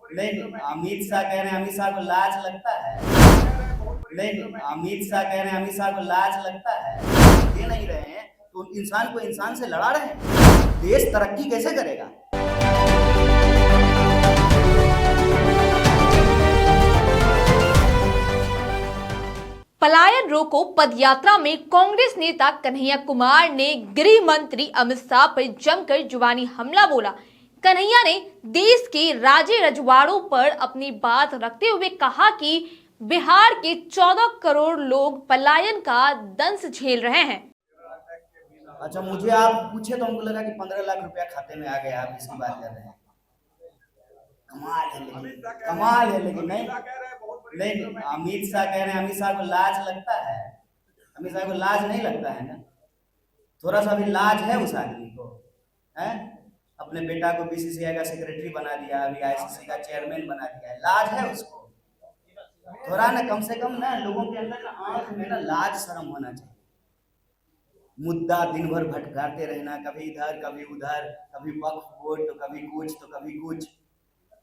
नहीं, अमित शाह कह रहे हैं अमित शाह को लाज लगता है। नहीं, अमित शाह कह रहे हैं अमित शाह को लाज लगता है। दे नहीं रहे हैं तो इंसान को इंसान से लड़ा रहे हैं। देश तरक्की कैसे करेगा? पलायन रोको पदयात्रा में कांग्रेस नेता कन्हैया कुमार ने गृह मंत्री अमित शाह पर जमकर जुबानी हमला बोला। कन्हैया ने देश के राजे रजवाड़ों पर अपनी बात रखते हुए कहा कि बिहार के 14 करोड़ लोग पलायन का दंश झेल रहे हैं। अच्छा, मुझे आप पूछे तो हमको लगा कि 15 लाख रुपया खाते में आ गया। आप इसकी बात कर रहे हैं। कमाल है लेकिन नहीं, अमित शाह कह रहे हैं अमित शाह को लाज लगता है। अमित शाह को लाज नहीं लगता है ना? थोड़ा सा भी लाज है उस आदमी को? है अपने बेटा को बीसीसीआई का सेक्रेटरी बना दिया, अभी आईसीसी का चेयरमैन बना दिया है। लाज है उसको? थोड़ा ना, कम से कम ना लोगों के अंदर ना आंख में ना लाज शर्म होना चाहिए। मुद्दा दिन भर भटकाते रहना, कभी इधर कभी उधर, कभी वक्फ बोर्ड तो कभी कुछ तो कभी कुछ।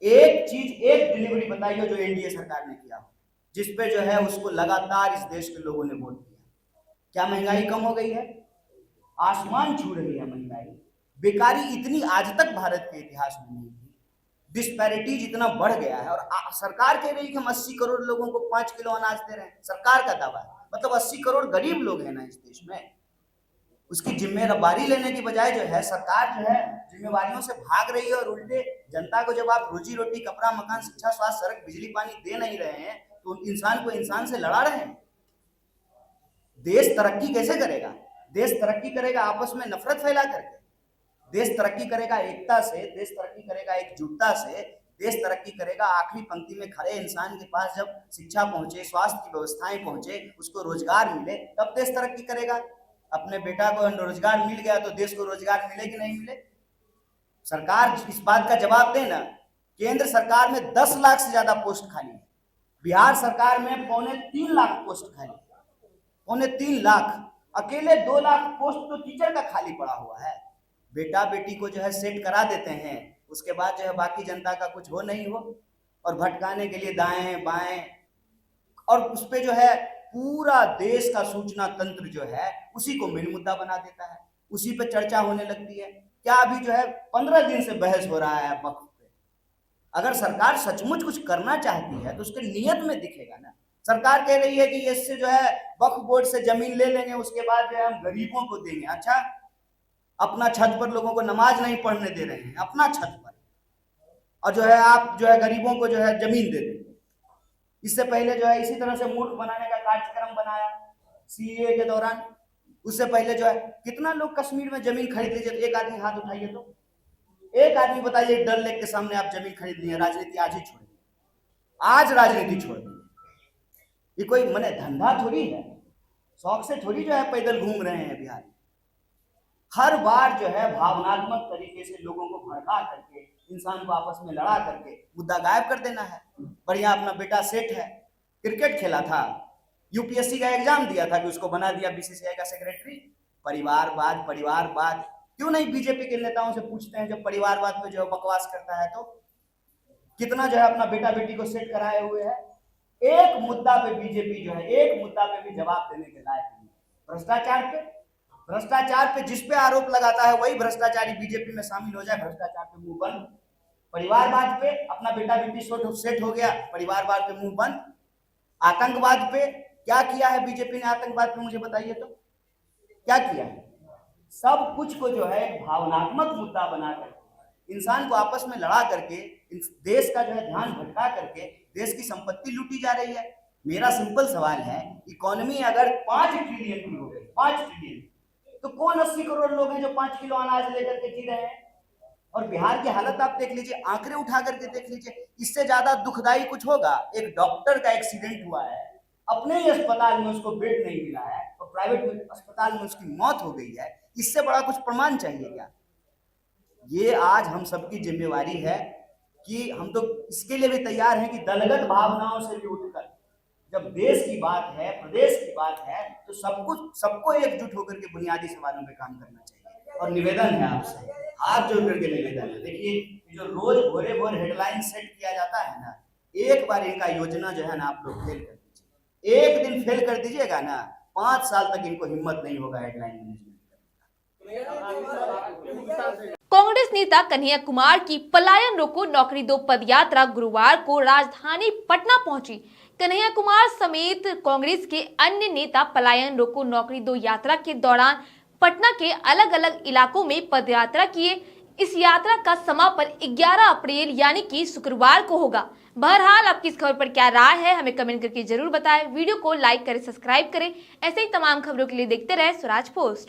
एक चीज, एक डिलीवरी बताइए जो एनडीए सरकार ने किया हो, जिसपे जो है उसको लगातार इस देश के लोगों ने वोट दिया। क्या महंगाई कम हो गई है? आसमान छू रही है महंगाई। बेकारी इतनी आज तक भारत के इतिहास में नहीं थी। डिस्पैरिटीज इतना बढ़ गया है और सरकार कह रही है कि हम 80 करोड़ लोगों को 5 किलो अनाज दे रहे हैं। सरकार का दावा है, मतलब 80 करोड़ गरीब लोग हैं ना इस देश में। उसकी जिम्मेदारी लेने की बजाय जो है सरकार जो है जिम्मेवारियों से भाग रही है और उल्टे जनता को जब आप रोजी रोटी, कपड़ा, मकान, शिक्षा, स्वास्थ्य, सड़क, बिजली, पानी दे नहीं रहे हैं तो इंसान को इंसान से लड़ा रहे हैं। देश तरक्की कैसे करेगा? देश तरक्की करेगा आपस में नफरत फैला करके। देश तरक्की करेगा एकता से, देश तरक्की करेगा एकजुटता से, देश तरक्की करेगा आखिरी पंक्ति में खड़े इंसान के पास जब शिक्षा पहुंचे, स्वास्थ्य की व्यवस्थाएं पहुंचे, उसको रोजगार मिले, तब देश तरक्की करेगा। अपने बेटा को रोजगार मिल गया तो देश को रोजगार मिले कि नहीं मिले? सरकार इस बात का जवाब दे ना। केंद्र सरकार में 10 लाख से ज्यादा पोस्ट खाली है, बिहार सरकार में 2.25 लाख पोस्ट खाली है। 2.25 लाख, अकेले 2 लाख पोस्ट तो टीचर का खाली पड़ा हुआ है। बेटा बेटी को जो है सेट करा देते हैं, उसके बाद जो है बाकी जनता का कुछ हो नहीं हो और भटकाने के लिए दाएं बाएं, और उस पे जो है पूरा देश का सूचना तंत्र जो है उसी को मेन मुद्दा बना देता है, उसी पे चर्चा होने लगती है। क्या अभी जो है 15 दिन से बहस हो रहा है वक्फ पे। अगर सरकार सचमुच कुछ करना चाहती है तो उसके नियत में दिखेगा ना। सरकार कह रही है कि इससे जो है वक्फ बोर्ड से जमीन ले लेंगे, उसके बाद जो है हम गरीबों को देंगे। अच्छा, अपना छत पर लोगों को नमाज नहीं पढ़ने दे रहे हैं, अपना छत पर, और जो है आप जो है गरीबों को जो है जमीन दे देंगे। इससे पहले जो है इसी तरह से मूर्ख बनाने का कार्यक्रम बनाया सीए के दौरान। उससे पहले जो है कितना लोग कश्मीर में जमीन खरीद लीजिए, एक आदमी हाथ उठाइए तो एक आदमी बताइए डल लेक के सामने आप जमीन खरीद लिए। राजनीति आज ही छोड़ दी, आज राजनीति छोड़ दी। ये कोई मने धंधा थोड़ी है, शौक से थोड़ी जो है पैदल घूम रहे हैं बिहार। हर बार जो है भावनात्मक तरीके से लोगों को भड़का करके, इंसान को आपस में लड़ा करके मुद्दा गायब कर देना है। बढ़िया अपना बेटा सेठ है, क्रिकेट खेला था, यूपीएससी का एग्जाम दिया था कि उसको बना दिया बीसीसीआई का सेक्रेटरी। परिवारवाद, परिवारवाद क्यों नहीं बीजेपी के नेताओं से पूछते हैं जब परिवारवाद पे जो है बकवास करता है तो? कितना जो है अपना बेटा बेटी को सेट कराए हुए है। एक मुद्दा पे बीजेपी जो है एक मुद्दा पे भी जवाब देने के लायक नहीं। भ्रष्टाचार पे, भ्रष्टाचार पे जिस पे आरोप लगाता है वही भ्रष्टाचारी बीजेपी में शामिल हो जाए, भ्रष्टाचार पे मुंह बंद। परिवारवाद पे अपना बेटा बेटी सेट हो गया, परिवारवाद पे मुंह बंद। आतंकवाद पे क्या किया है बीजेपी ने? आतंकवाद पे मुझे बताइए तो क्या किया है? सब कुछ को जो है एक भावनात्मक मुद्दा बनाकर इंसान को आपस में लड़ा करके देश का जो है ध्यान भटका करके देश की संपत्ति लूटी जा रही है। मेरा सिंपल सवाल है, इकोनॉमी अगर 5 ट्रिलियन की हो गई, 5 ट्रिलियन, तो कौन 80 करोड़ लोग हैं जो 5 किलो अनाज लेकर के जी रहे हैं? और बिहार की हालत आप देख लीजिए, आंकड़े उठा करके देख लीजिए। इससे ज्यादा दुखदाई कुछ होगा? एक डॉक्टर का एक्सीडेंट हुआ है, अपने ही अस्पताल में उसको बेड नहीं मिला है और प्राइवेट अस्पताल में उसकी मौत हो गई है। इससे बड़ा कुछ प्रमाण चाहिए क्या? ये आज हम सबकी जिम्मेवारी है कि हम तो इसके लिए भी तैयार हैं कि दलगत भावनाओं से भी उठकर जब देश की बात है, प्रदेश की बात है, तो सबको एकजुट होकर के बुनियादी सवालों पे काम करना चाहिए। और निवेदन है आपसे, हाथ जोड़ करके निवेदन है। देखिए, जो रोज भोरे भोर हेडलाइन सेट किया जाता है ना, एक बार इनका योजना जो है ना आप लोग फेल कर दीजिए, एक दिन फेल कर दीजिएगा ना, 5 साल तक इनको हिम्मत नहीं होगा हेडलाइन मैनेजमेंट। कांग्रेस नेता कन्हैया कुमार की पलायन रोको नौकरी दो पदयात्रा गुरुवार को राजधानी पटना पहुंची। कन्हैया कुमार समेत कांग्रेस के अन्य नेता पलायन रोको नौकरी दो यात्रा के दौरान पटना के अलग अलग इलाकों में पदयात्रा किए। इस यात्रा का समापन 11 अप्रैल यानी कि शुक्रवार को होगा। बहरहाल आपकी इस खबर पर क्या राय है हमें कमेंट करके जरूर बताएं। वीडियो को लाइक करें, सब्सक्राइब करें। ऐसे ही तमाम खबरों के लिए देखते रहे स्वराज पोस्ट।